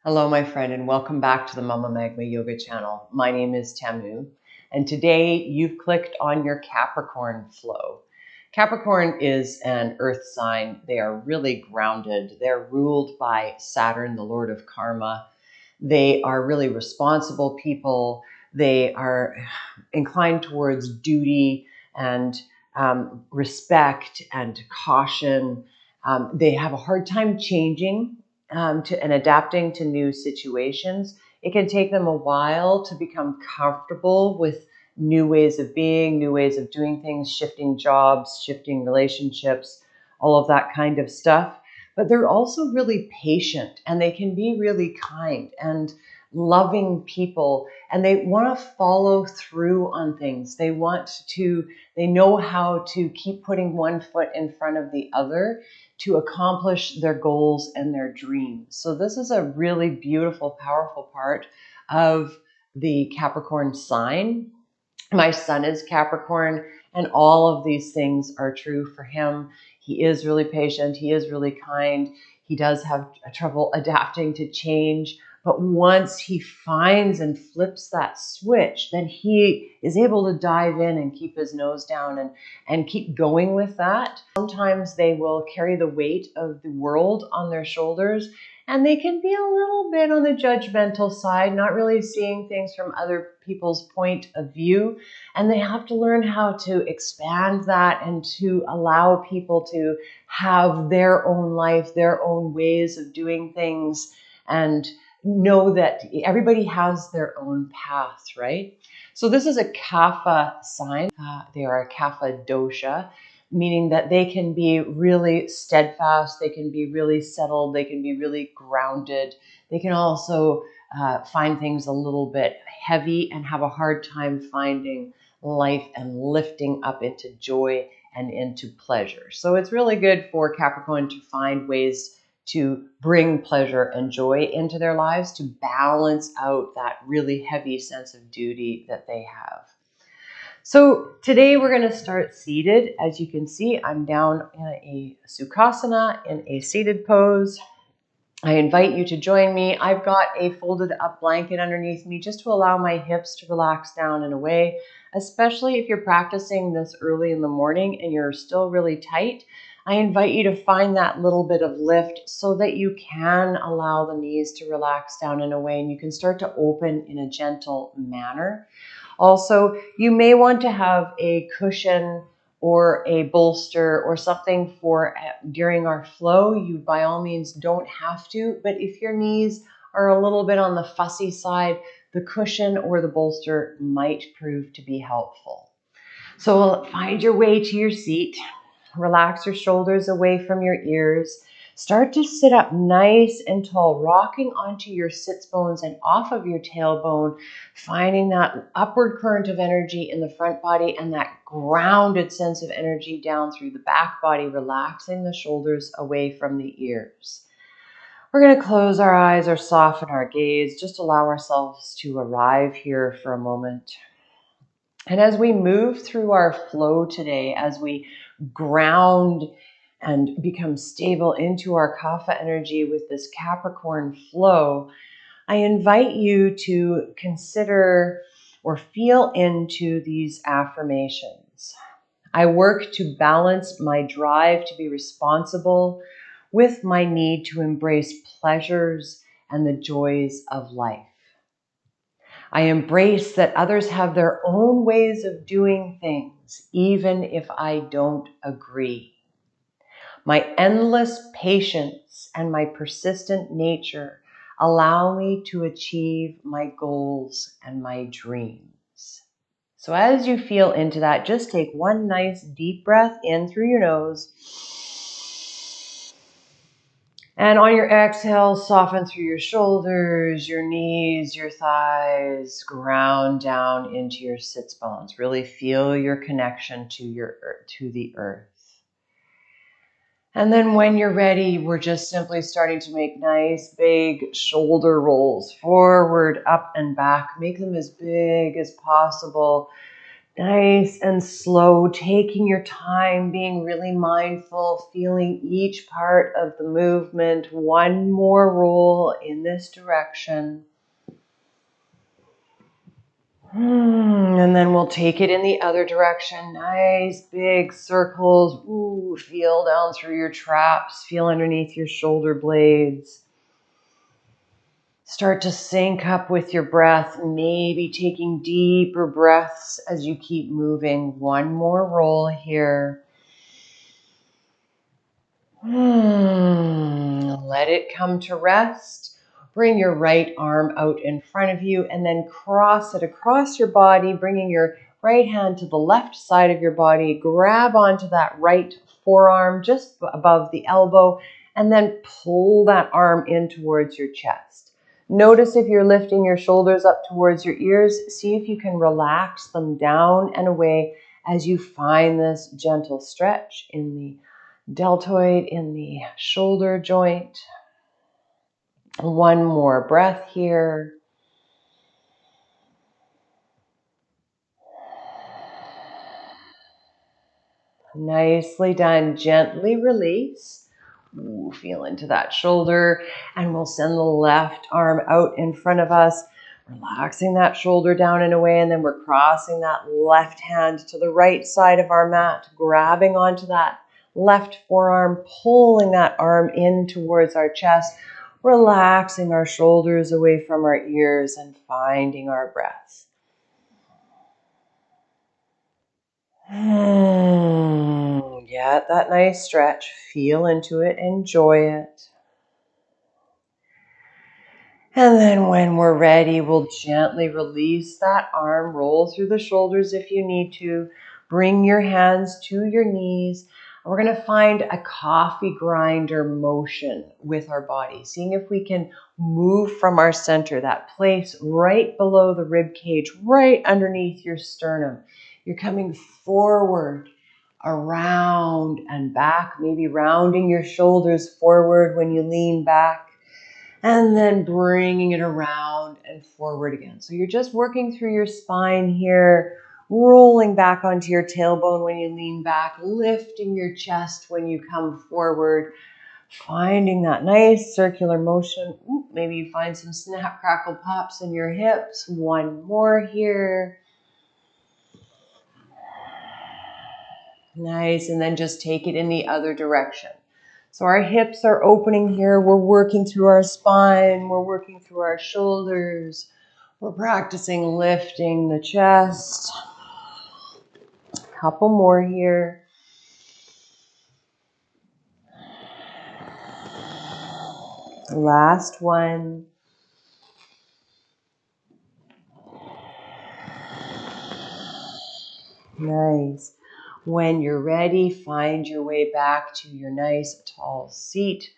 Hello, my friend, and welcome back to the Mama Magma Yoga channel. My name is Tamu, and today you've clicked on your Capricorn flow. Capricorn is an earth sign. They are really grounded. They're ruled by Saturn, the Lord of Karma. They are really responsible people. They are inclined towards duty and respect and caution. They have a hard time changing and adapting to new situations. It can take them a while to become comfortable with new ways of being, new ways of doing things, shifting jobs, shifting relationships, all of that kind of stuff. But they're also really patient, and they can be really kind and loving people, and they want to follow through on things. They know how to keep putting one foot in front of the other to accomplish their goals and their dreams. So this is a really beautiful, powerful part of the Capricorn sign. My son is Capricorn, and all of these things are true for him. He is really patient. He is really kind. He does have trouble adapting to change. But once he finds and flips that switch, then he is able to dive in and keep his nose down and keep going with that. Sometimes they will carry the weight of the world on their shoulders, and they can be a little bit on the judgmental side, not really seeing things from other people's point of view. And they have to learn how to expand that and to allow people to have their own life, their own ways of doing things, and know that everybody has their own path, right? So this is a Kapha sign. They are a Kapha dosha, meaning that they can be really steadfast, they can be really settled, they can be really grounded. They can also find things a little bit heavy and have a hard time finding life and lifting up into joy and into pleasure. So it's really good for Capricorn to find ways to bring pleasure and joy into their lives to balance out that really heavy sense of duty that they have. So today we're going to start seated. As you can see, I'm down in a Sukhasana, in a seated pose. I invite you to join me. I've got a folded up blanket underneath me just to allow my hips to relax down and away, especially if you're practicing this early in the morning and you're still really tight. I invite you to find that little bit of lift so that you can allow the knees to relax down and away, and you can start to open in a gentle manner. Also, you may want to have a cushion or a bolster or something for during our flow. You by all means don't have to, but if your knees are a little bit on the fussy side, the cushion or the bolster might prove to be helpful. So find your way to your seat. Relax your shoulders away from your ears. Start to sit up nice and tall, rocking onto your sits bones and off of your tailbone, finding that upward current of energy in the front body and that grounded sense of energy down through the back body, relaxing the shoulders away from the ears. We're going to close our eyes or soften our gaze, just allow ourselves to arrive here for a moment. And as we move through our flow today, as we ground and become stable into our Kapha energy with this Capricorn flow, I invite you to consider or feel into these affirmations. I work to balance my drive to be responsible with my need to embrace pleasures and the joys of life. I embrace that others have their own ways of doing things, even if I don't agree. My endless patience and my persistent nature allow me to achieve my goals and my dreams. So as you feel into that, just take one nice deep breath in through your nose. And on your exhale, soften through your shoulders, your knees, your thighs, ground down into your sits bones. Really feel your connection to the earth. And then when you're ready, we're just simply starting to make nice big shoulder rolls forward, up and back. Make them as big as possible. Nice and slow, taking your time, being really mindful, feeling each part of the movement. One more roll in this direction. And then we'll take it in the other direction. Nice big circles. Ooh, feel down through your traps. Feel underneath your shoulder blades. Start to sync up with your breath, maybe taking deeper breaths as you keep moving. One more roll here. Let it come to rest. Bring your right arm out in front of you and then cross it across your body, bringing your right hand to the left side of your body. Grab onto that right forearm just above the elbow and then pull that arm in towards your chest. Notice if you're lifting your shoulders up towards your ears, see if you can relax them down and away as you find this gentle stretch in the deltoid, in the shoulder joint. One more breath here. Nicely done. Gently release. Ooh, feel into that shoulder, and we'll send the left arm out in front of us, relaxing that shoulder down and away, and then we're crossing that left hand to the right side of our mat, grabbing onto that left forearm, pulling that arm in towards our chest, relaxing our shoulders away from our ears and finding our breath. Get that nice stretch, feel into it, enjoy it. And then when we're ready, we'll gently release that arm, roll through the shoulders if you need to, bring your hands to your knees. We're going to find a coffee grinder motion with our body, seeing if we can move from our center, that place right below the rib cage, right underneath your sternum. You're coming forward, around and back, maybe rounding your shoulders forward when you lean back, and then bringing it around and forward again. So you're just working through your spine here, rolling back onto your tailbone when you lean back, lifting your chest when you come forward, finding that nice circular motion. Ooh, maybe you find some snap, crackle, pops in your hips. One more here. Nice, and then just take it in the other direction. So our hips are opening here. We're working through our spine. We're working through our shoulders. We're practicing lifting the chest. A couple more here. Last one. Nice. When you're ready, find your way back to your nice tall seat.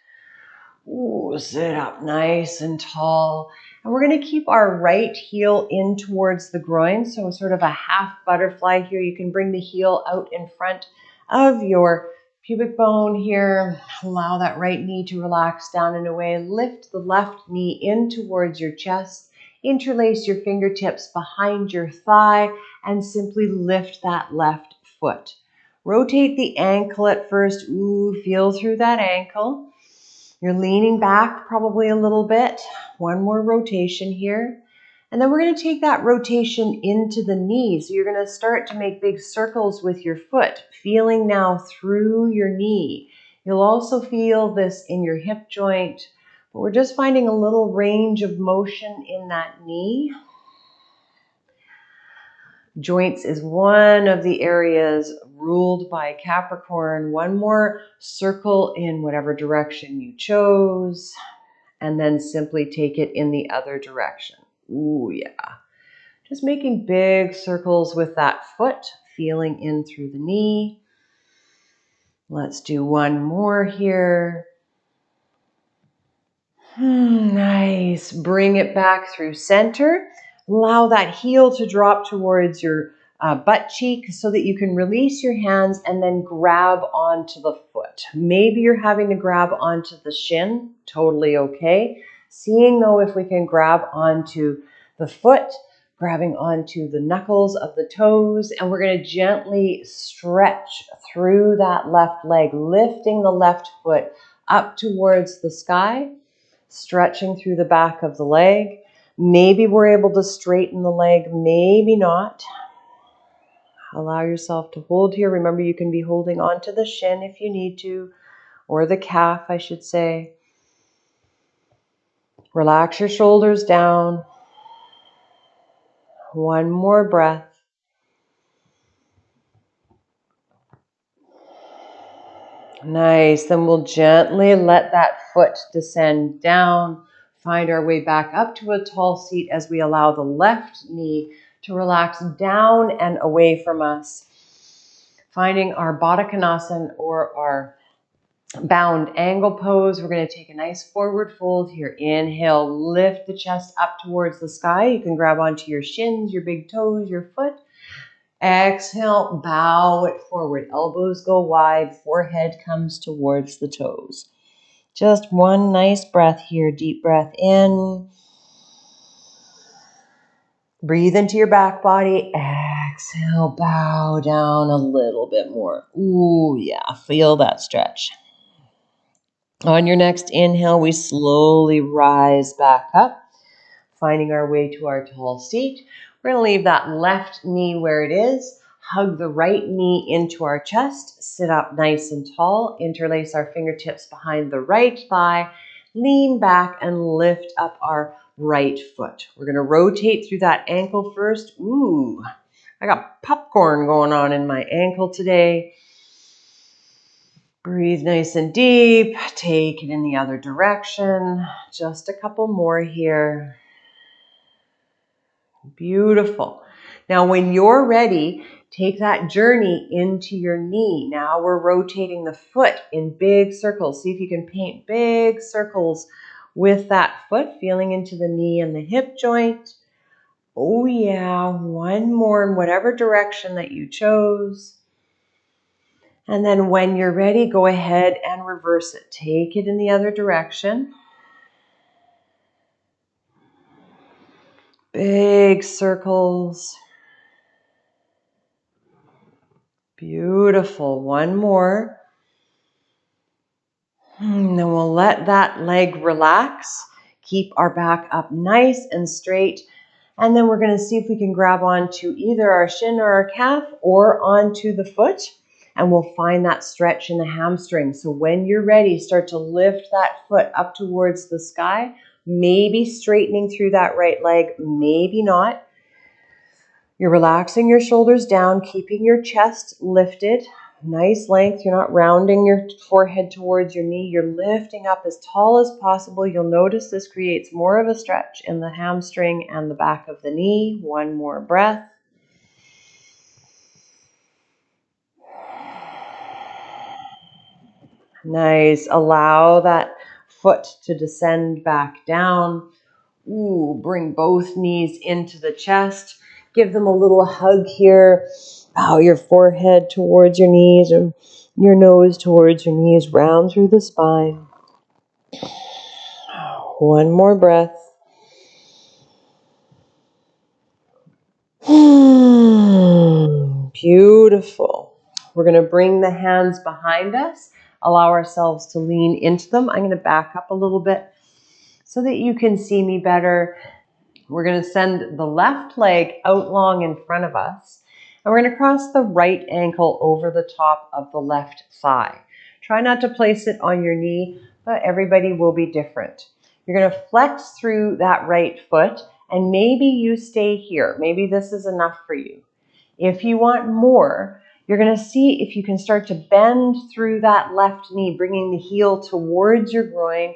Ooh, sit up nice and tall. And we're going to keep our right heel in towards the groin. So sort of a half butterfly here. You can bring the heel out in front of your pubic bone here. Allow that right knee to relax down and away. Lift the left knee in towards your chest. Interlace your fingertips behind your thigh and simply lift that left foot. Rotate the ankle at first. Ooh, feel through that ankle. You're leaning back probably a little bit. One more rotation here. And then we're going to take that rotation into the knee. So you're going to start to make big circles with your foot, feeling now through your knee. You'll also feel this in your hip joint, but we're just finding a little range of motion in that knee. Joints is one of the areas ruled by Capricorn. One more circle in whatever direction you chose, and then simply take it in the other direction. Ooh, yeah. Just making big circles with that foot, feeling in through the knee. Let's do one more here. Nice. Bring it back through center. Allow that heel to drop towards your butt cheek so that you can release your hands and then grab onto the foot. Maybe you're having to grab onto the shin. Totally okay. Seeing though if we can grab onto the foot, grabbing onto the knuckles of the toes, and we're going to gently stretch through that left leg, lifting the left foot up towards the sky, stretching through the back of the leg. Maybe we're able to straighten the leg, maybe not. Allow yourself to hold here. Remember, you can be holding onto the shin if you need to, or the calf, I should say. Relax your shoulders down. One more breath. Nice. Then we'll gently let that foot descend down. Find our way back up to a tall seat as we allow the left knee to relax down and away from us. Finding our Baddha Konasana or our bound angle pose. We're going to take a nice forward fold here. Inhale, lift the chest up towards the sky. You can grab onto your shins, your big toes, your foot. Exhale, bow it forward. Elbows go wide, forehead comes towards the toes. Just one nice breath here. Deep breath in. Breathe into your back body. Exhale, bow down a little bit more. Ooh, yeah, feel that stretch. On your next inhale, we slowly rise back up, finding our way to our tall seat. We're going to leave that left knee where it is. Hug the right knee into our chest. Sit up nice and tall. Interlace our fingertips behind the right thigh. Lean back and lift up our right foot. We're going to rotate through that ankle first. Ooh, I got popcorn going on in my ankle today. Breathe nice and deep. Take it in the other direction. Just a couple more here. Beautiful. Now, when you're ready, take that journey into your knee. Now we're rotating the foot in big circles. See if you can paint big circles with that foot, feeling into the knee and the hip joint. Oh yeah, one more in whatever direction that you chose. And then when you're ready, go ahead and reverse it. Take it in the other direction. Big circles. Beautiful. One more. And then we'll let that leg relax. Keep our back up nice and straight. And then we're going to see if we can grab onto either our shin or our calf or onto the foot. And we'll find that stretch in the hamstring. So when you're ready, start to lift that foot up towards the sky. Maybe straightening through that right leg, maybe not. You're relaxing your shoulders down, keeping your chest lifted. Nice length. You're not rounding your forehead towards your knee. You're lifting up as tall as possible. You'll notice this creates more of a stretch in the hamstring and the back of the knee. One more breath. Nice. Allow that foot to descend back down. Ooh, bring both knees into the chest. Give them a little hug here. Bow your forehead towards your knees or your nose towards your knees. Round through the spine. One more breath. Beautiful. We're going to bring the hands behind us. Allow ourselves to lean into them. I'm going to back up a little bit so that you can see me better. We're going to send the left leg out long in front of us. And we're going to cross the right ankle over the top of the left thigh. Try not to place it on your knee, but everybody will be different. You're going to flex through that right foot, and maybe you stay here. Maybe this is enough for you. If you want more, you're going to see if you can start to bend through that left knee, bringing the heel towards your groin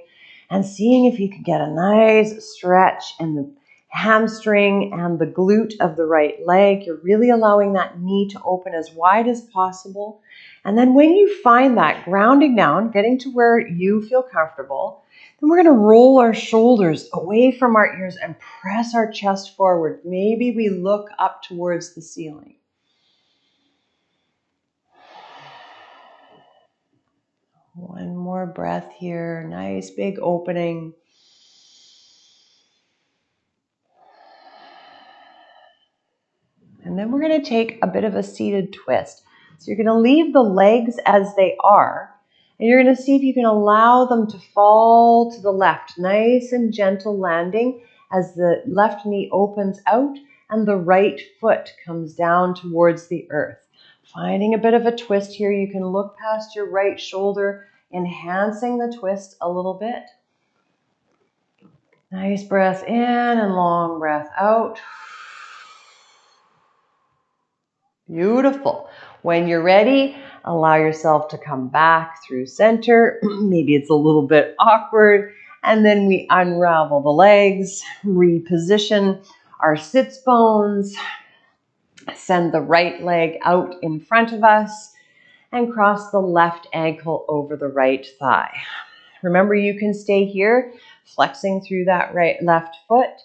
and seeing if you can get a nice stretch in the hamstring and the glute of the right leg. You're really allowing that knee to open as wide as possible. And then when you find that grounding down, getting to where you feel comfortable, then we're going to roll our shoulders away from our ears and press our chest forward. Maybe we look up towards the ceiling. One more breath here. Nice big opening. then we're going to take a bit of a seated twist. So you're going to leave the legs as they are, and you're going to see if you can allow them to fall to the left. Nice and gentle landing as the left knee opens out and the right foot comes down towards the earth. Finding a bit of a twist here, you can look past your right shoulder, enhancing the twist a little bit. Nice breath in and long breath out. Beautiful. When you're ready, allow yourself to come back through center. Maybe it's a little bit awkward. And then we unravel the legs, reposition our sits bones, send the right leg out in front of us, and cross the left ankle over the right thigh. Remember, you can stay here, flexing through that left foot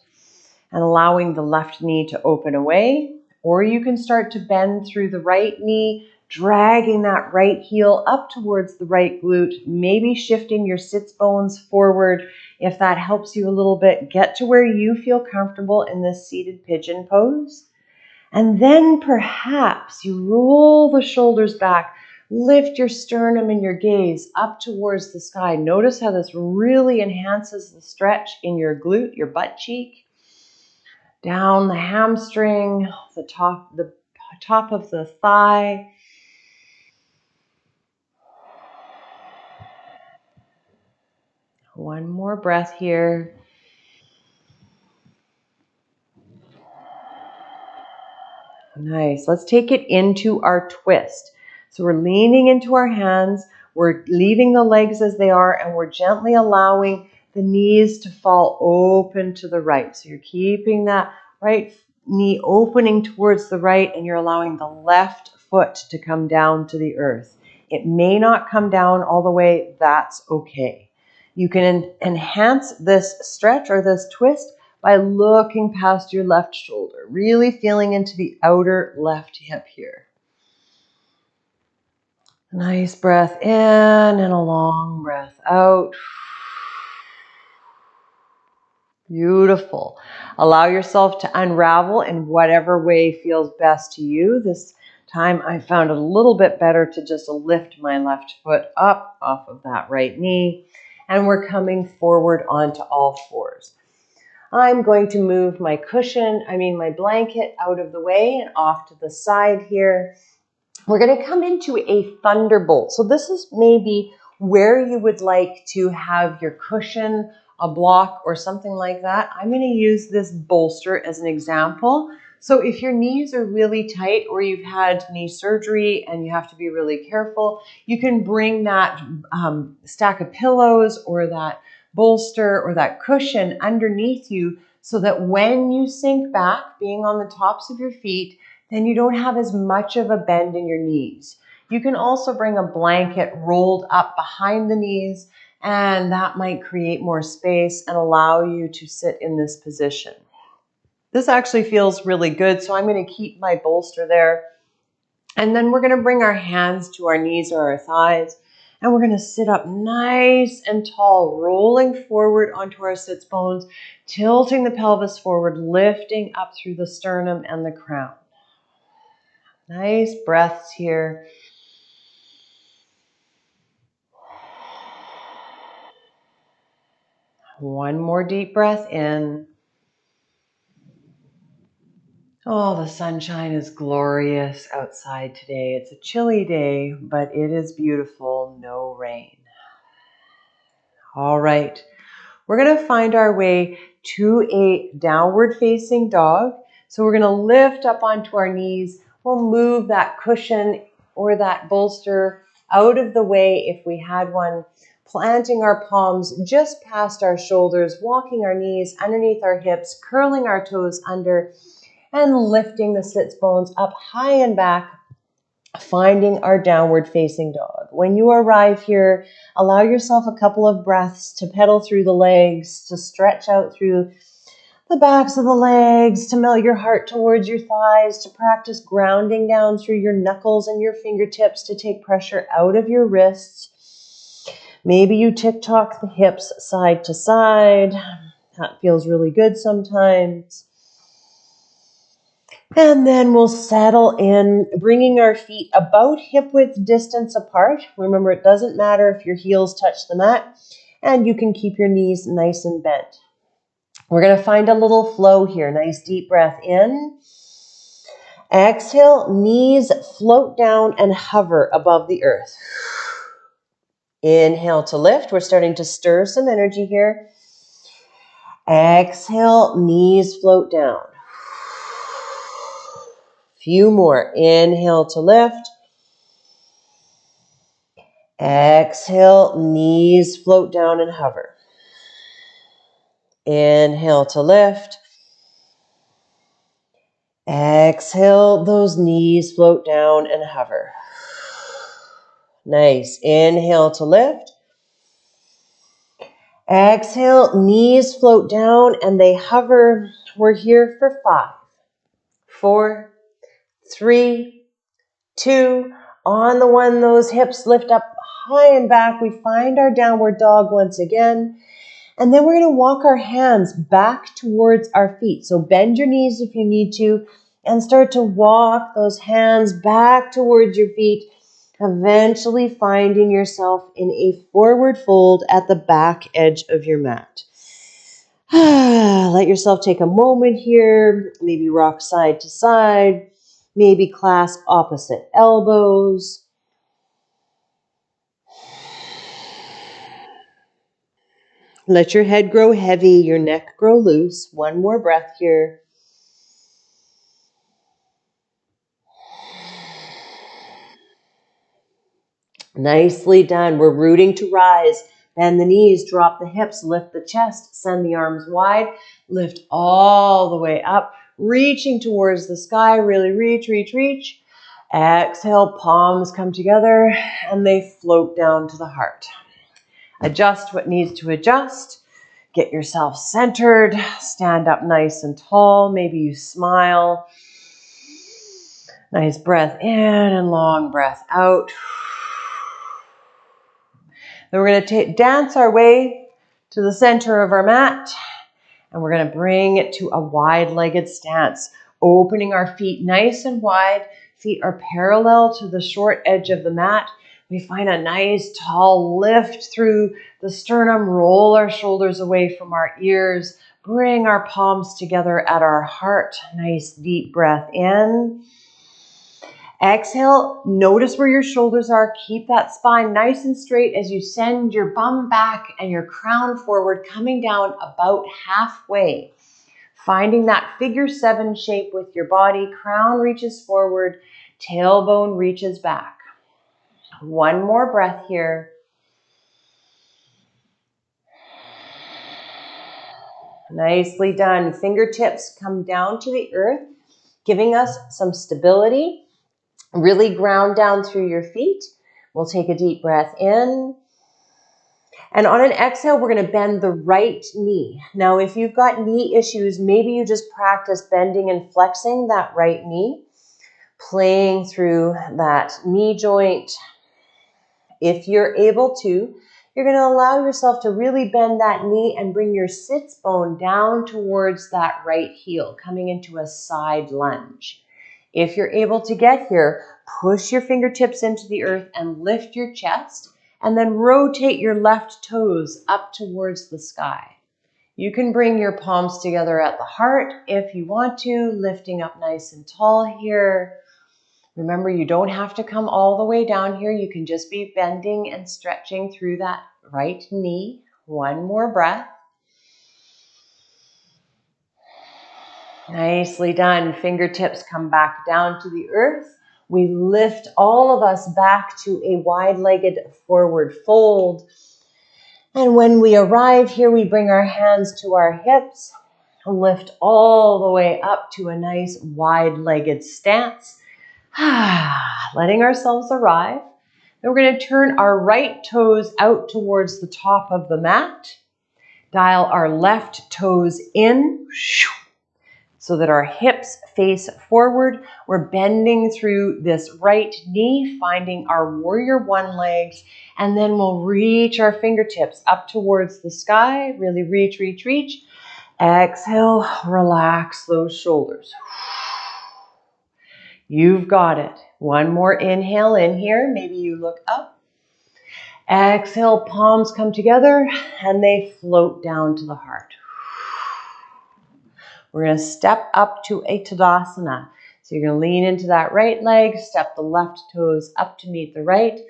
and allowing the left knee to open away. Or you can start to bend through the right knee, dragging that right heel up towards the right glute, maybe shifting your sits bones forward. If that helps you a little bit, get to where you feel comfortable in this seated pigeon pose. And then perhaps you roll the shoulders back, lift your sternum and your gaze up towards the sky. Notice how this really enhances the stretch in your glute, your butt cheek. Down the hamstring, the top of the thigh. One more breath here. Nice. Let's take it into our twist. So we're leaning into our hands, we're leaving the legs as they are, and we're gently allowing the knees to fall open to the right. So you're keeping that right knee opening towards the right, and you're allowing the left foot to come down to the earth. It may not come down all the way. That's okay. You can enhance this stretch or this twist by looking past your left shoulder, really feeling into the outer left hip here. Nice breath in and a long breath out. Beautiful. Allow yourself to unravel in whatever way feels best to you. This time I found it a little bit better to just lift my left foot up off of that right knee, and we're coming forward onto all fours. I'm going to move my my blanket out of the way and off to the side here. We're going to come into a thunderbolt. So this is maybe where you would like to have your cushion, a block, or something like that. I'm going to use this bolster as an example. So if your knees are really tight or you've had knee surgery and you have to be really careful, you can bring that stack of pillows or that bolster or that cushion underneath you so that when you sink back, being on the tops of your feet, then you don't have as much of a bend in your knees. You can also bring a blanket rolled up behind the knees, and that might create more space and allow you to sit in this position. This actually feels really good, so I'm going to keep my bolster there. And then we're going to bring our hands to our knees or our thighs, and we're going to sit up nice and tall, rolling forward onto our sits bones, tilting the pelvis forward, lifting up through the sternum and the crown. Nice breaths here. One more deep breath in. Oh, the sunshine is glorious outside today. It's a chilly day, but it is beautiful. No rain. All right. We're going to find our way to a downward facing dog. So we're going to lift up onto our knees. We'll move that cushion or that bolster out of the way if we had one, planting our palms just past our shoulders, walking our knees underneath our hips, curling our toes under, and lifting the sits bones up high and back, finding our downward facing dog. When you arrive here, allow yourself a couple of breaths to pedal through the legs, to stretch out through the backs of the legs, to melt your heart towards your thighs, to practice grounding down through your knuckles and your fingertips to take pressure out of your wrists. Maybe you tick-tock the hips side to side. That feels really good sometimes. And then we'll settle in, bringing our feet about hip width distance apart. Remember, it doesn't matter if your heels touch the mat, and you can keep your knees nice and bent. We're going to find a little flow here. Nice deep breath in. Exhale, knees float down and hover above the earth. Inhale to lift. We're starting to stir some energy here. Exhale, knees float down. Few more. Inhale to lift. Exhale, knees float down and hover. Inhale to lift. Exhale, those knees float down and hover. Nice. Inhale to lift. Exhale, knees float down and they hover. We're here for 5, 4, 3, 2. On the 1, those hips lift up high and back. We find our downward dog once again. And then we're going to walk our hands back towards our feet. So bend your knees if you need to and start to walk those hands back towards your feet, eventually finding yourself in a forward fold at the back edge of your mat. Let yourself take a moment here, maybe rock side to side, maybe clasp opposite elbows. Let your head grow heavy, your neck grow loose. One more breath here. Nicely done. We're rooting to rise. Bend the knees, drop the hips, lift the chest, send the arms wide, lift all the way up, reaching towards the sky. Really reach, reach, reach. Exhale, palms come together and they float down to the heart. Adjust what needs to adjust. Get yourself centered. Stand up nice and tall. Maybe you smile. Nice breath in and long breath out. Then we're going to dance our way to the center of our mat. And we're going to bring it to a wide-legged stance. Opening our feet nice and wide. Feet are parallel to the short edge of the mat. We find a nice tall lift through the sternum, roll our shoulders away from our ears, bring our palms together at our heart. Nice deep breath in. Exhale, notice where your shoulders are. Keep that spine nice and straight as you send your bum back and your crown forward, coming down about halfway. Finding that figure 7 shape with your body. Crown reaches forward, tailbone reaches back. One more breath here. Nicely done. Fingertips come down to the earth, giving us some stability. Really ground down through your feet. We'll take a deep breath in. And on an exhale, we're going to bend the right knee. Now, if you've got knee issues, maybe you just practice bending and flexing that right knee, playing through that knee joint. If you're able to, you're going to allow yourself to really bend that knee and bring your sits bone down towards that right heel, coming into a side lunge. If you're able to get here, push your fingertips into the earth and lift your chest, and then rotate your left toes up towards the sky. You can bring your palms together at the heart if you want to, lifting up nice and tall here. Remember, you don't have to come all the way down here. You can just be bending and stretching through that right knee. One more breath. Nicely done. Fingertips come back down to the earth. We lift all of us back to a wide-legged forward fold. And when we arrive here, we bring our hands to our hips, lift all the way up to a nice wide-legged stance. Letting ourselves arrive. Then we're going to turn our right toes out towards the top of the mat. Dial our left toes in so that our hips face forward. We're bending through this right knee, finding our warrior 1 legs, and then we'll reach our fingertips up towards the sky. Really reach, reach, reach. Exhale, relax those shoulders. You've got it. One more inhale in here. Maybe you look up. Exhale, palms come together and they float down to the heart. We're going to step up to a Tadasana. So you're going to lean into that right leg, step the left toes up to meet the right.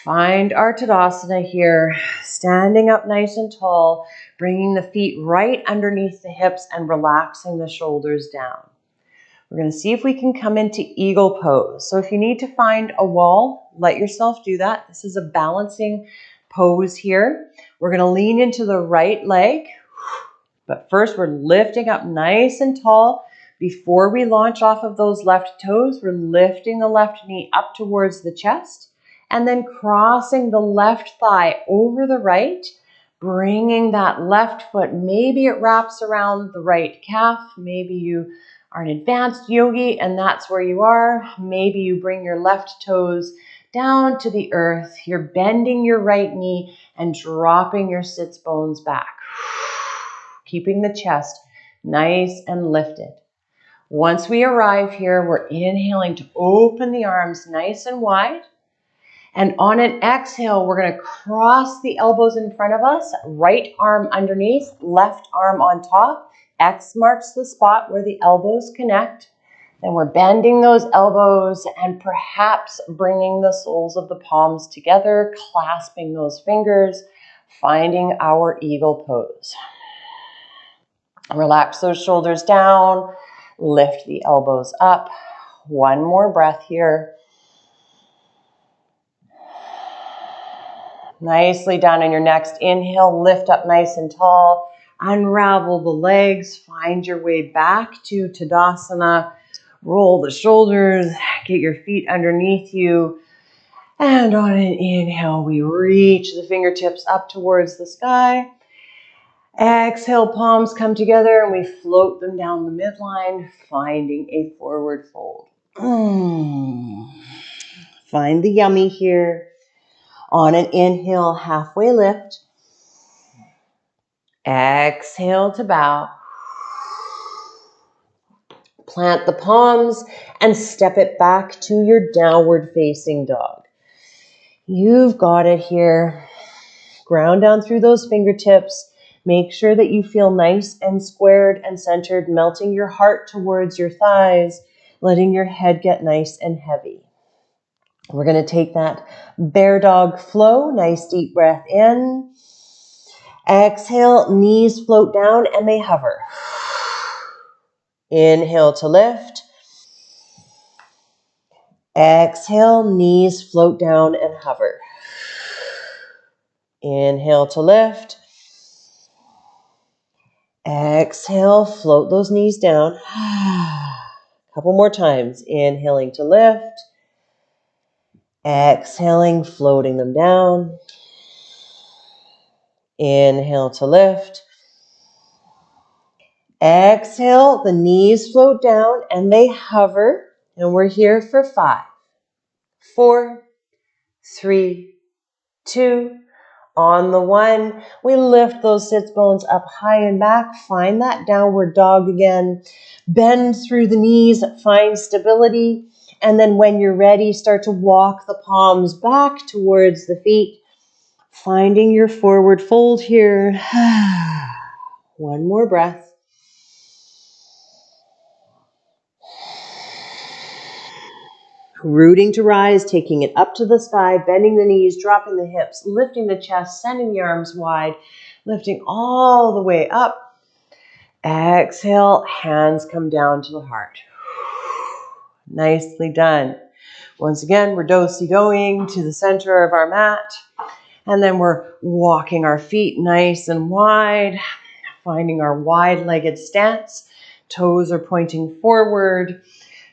Find our Tadasana here, standing up nice and tall, bringing the feet right underneath the hips and relaxing the shoulders down. We're going to see if we can come into eagle pose. So if you need to find a wall, let yourself do that. This is a balancing pose here. We're going to lean into the right leg. But first, we're lifting up nice and tall. Before we launch off of those left toes, we're lifting the left knee up towards the chest and then crossing the left thigh over the right, bringing that left foot. Maybe it wraps around the right calf. Maybe you are an advanced yogi and that's where you are. Maybe you bring your left toes down to the earth. You're bending your right knee and dropping your sits bones back. Keeping the chest nice and lifted. Once we arrive here, we're inhaling to open the arms nice and wide. And on an exhale, we're going to cross the elbows in front of us, right arm underneath, left arm on top. X marks the spot where the elbows connect. Then we're bending those elbows and perhaps bringing the soles of the palms together, clasping those fingers, finding our eagle pose. Relax those shoulders down, lift the elbows up. One more breath here. Nicely done. On your next inhale, lift up nice and tall. Unravel the legs. Find your way back to Tadasana. Roll the shoulders. Get your feet underneath you. And on an inhale, we reach the fingertips up towards the sky. Exhale, palms come together and we float them down the midline, finding a forward fold. Find the yummy here. On an inhale, halfway lift. Exhale to bow. Plant the palms and step it back to your downward facing dog. You've got it here. Ground down through those fingertips. Make sure that you feel nice and squared and centered, melting your heart towards your thighs, letting your head get nice and heavy. We're going to take that bear dog flow. Nice deep breath in. Exhale, knees float down and they hover. Inhale to lift. Exhale, knees float down and hover. Inhale to lift. Exhale, float those knees down. Couple more times. Inhaling to lift. Exhaling, floating them down. Inhale to lift. Exhale, the knees float down and they hover. And we're here for 5, 4, 3, 2, on the 1, we lift those sits bones up high and back. Find that downward dog again. Bend through the knees, find stability. And then when you're ready, start to walk the palms back towards the feet. Finding your forward fold here. One more breath. Rooting to rise, taking it up to the sky, bending the knees, dropping the hips, lifting the chest, sending the arms wide, lifting all the way up. Exhale, hands come down to the heart. Nicely done. Once again, we're do-si-doing to the center of our mat. And then we're walking our feet nice and wide, finding our wide-legged stance. Toes are pointing forward.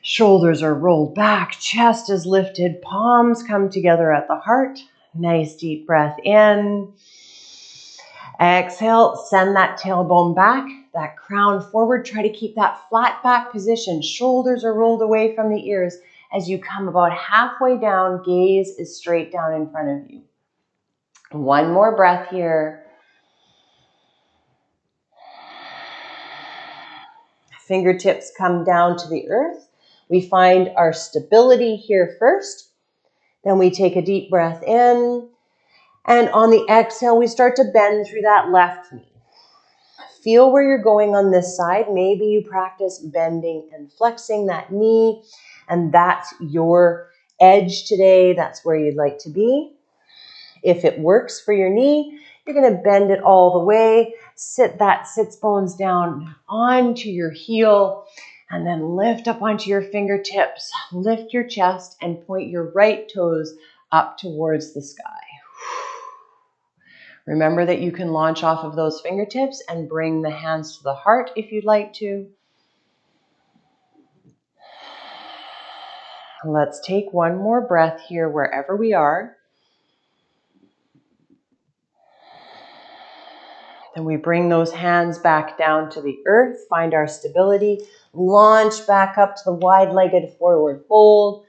Shoulders are rolled back, chest is lifted, palms come together at the heart. Nice deep breath in. Exhale, send that tailbone back, that crown forward. Try to keep that flat back position. Shoulders are rolled away from the ears. As you come about halfway down, gaze is straight down in front of you. One more breath here. Fingertips come down to the earth. We find our stability here first. Then we take a deep breath in. And on the exhale, we start to bend through that left knee. Feel where you're going on this side. Maybe you practice bending and flexing that knee, and that's your edge today. That's where you'd like to be. If it works for your knee, you're going to bend it all the way. Sit that sits bones down onto your heel, and then lift up onto your fingertips. Lift your chest and point your right toes up towards the sky. Remember that you can launch off of those fingertips and bring the hands to the heart if you'd like to. Let's take one more breath here wherever we are. Then we bring those hands back down to the earth, find our stability, launch back up to the wide-legged forward fold.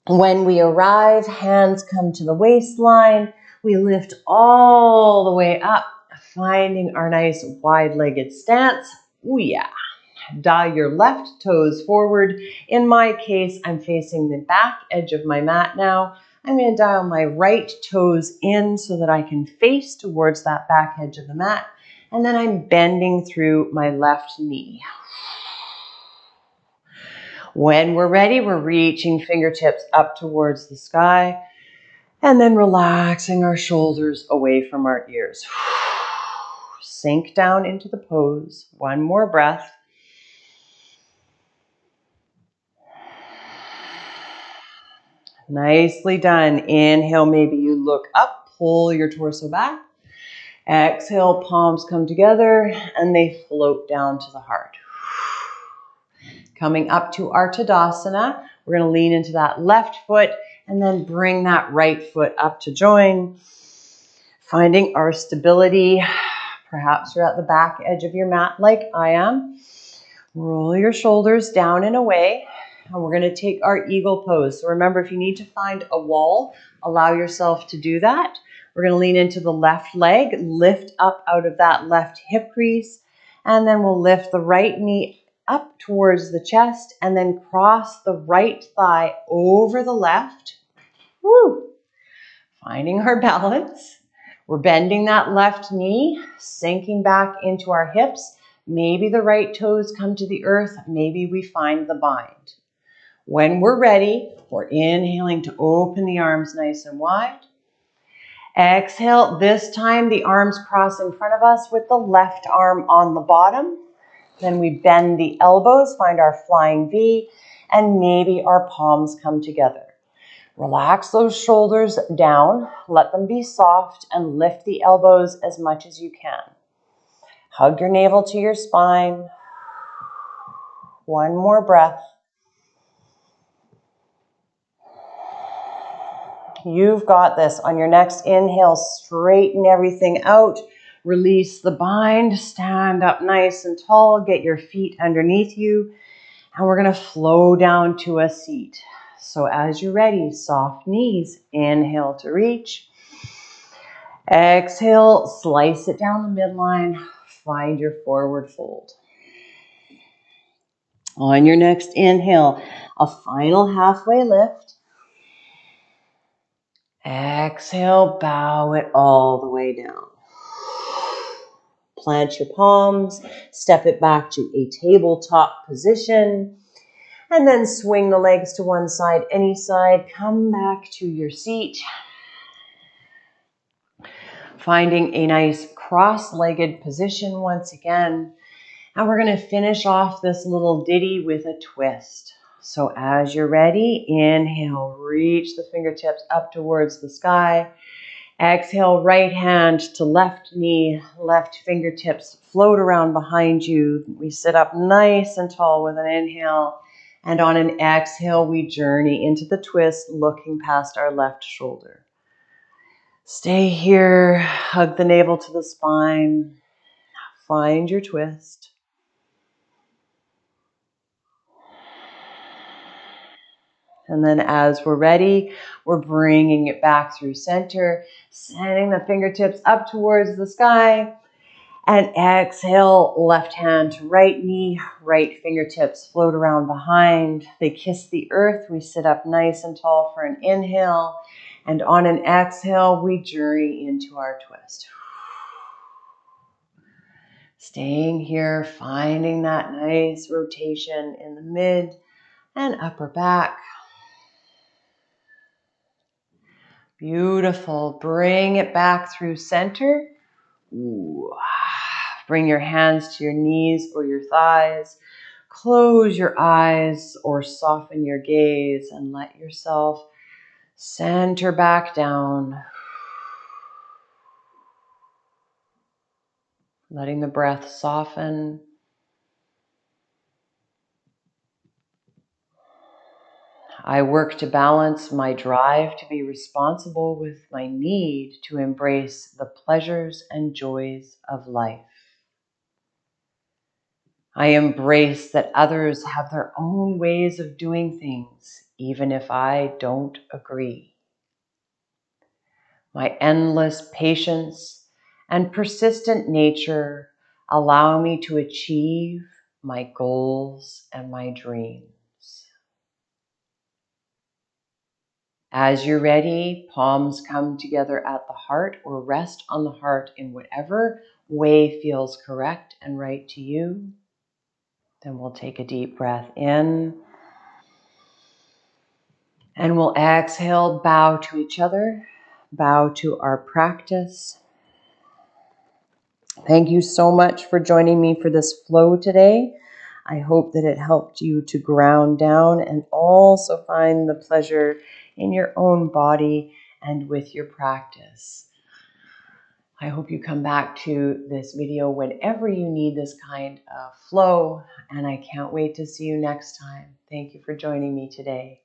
When we arrive, hands come to the waistline. We lift all the way up, finding our nice wide-legged stance. Ooh, yeah. Dial your left toes forward. In my case, I'm facing the back edge of my mat now. I'm going to dial my right toes in so that I can face towards that back edge of the mat. And then I'm bending through my left knee. When we're ready, we're reaching fingertips up towards the sky and then relaxing our shoulders away from our ears. Sink down into the pose. One more breath. Nicely done. Inhale, maybe you look up, pull your torso back. Exhale, palms come together and they float down to the heart. Coming up to our Tadasana, we're going to lean into that left foot and then bring that right foot up to join. Finding our stability. Perhaps you're at the back edge of your mat like I am. Roll your shoulders down and away. And we're going to take our eagle pose. So remember, if you need to find a wall, allow yourself to do that. We're going to lean into the left leg, lift up out of that left hip crease, and then we'll lift the right knee up towards the chest and then cross the right thigh over the left. Woo! Finding our balance. We're bending that left knee, sinking back into our hips. Maybe the right toes come to the earth. Maybe we find the bind. When we're ready, we're inhaling to open the arms nice and wide. Exhale, this time the arms cross in front of us with the left arm on the bottom. Then we bend the elbows, find our flying V, and maybe our palms come together. Relax those shoulders down, let them be soft, and lift the elbows as much as you can. Hug your navel to your spine. One more breath. You've got this. On your next inhale, straighten everything out. Release the bind. Stand up nice and tall. Get your feet underneath you. And we're going to flow down to a seat. So as you're ready, soft knees. Inhale to reach. Exhale, slice it down the midline. Find your forward fold. On your next inhale, a final halfway lift. Exhale, bow it all the way down. Plant your palms, step it back to a tabletop position, and then swing the legs to one side, any side. Come back to your seat. Finding a nice cross-legged position once again. And we're going to finish off this little ditty with a twist. So as you're ready, inhale, reach the fingertips up towards the sky. Exhale, right hand to left knee, left fingertips float around behind you. We sit up nice and tall with an inhale. And on an exhale, we journey into the twist, looking past our left shoulder. Stay here, hug the navel to the spine. Find your twist. And then as we're ready, we're bringing it back through center, sending the fingertips up towards the sky. And exhale, left hand to right knee, right fingertips float around behind. They kiss the earth. We sit up nice and tall for an inhale. And on an exhale, we journey into our twist. Staying here, finding that nice rotation in the mid and upper back. Beautiful. Bring it back through center. Ooh. Bring your hands to your knees or your thighs. Close your eyes or soften your gaze and let yourself center back down. Letting the breath soften. I work to balance my drive to be responsible with my need to embrace the pleasures and joys of life. I embrace that others have their own ways of doing things, even if I don't agree. My endless patience and persistent nature allow me to achieve my goals and my dreams. As you're ready, palms come together at the heart or rest on the heart in whatever way feels correct and right to you. Then we'll take a deep breath in. And we'll exhale, bow to each other, bow to our practice. Thank you so much for joining me for this flow today. I hope that it helped you to ground down and also find the pleasure in your own body and with your practice. I hope you come back to this video whenever you need this kind of flow, and I can't wait to see you next time. Thank you for joining me today.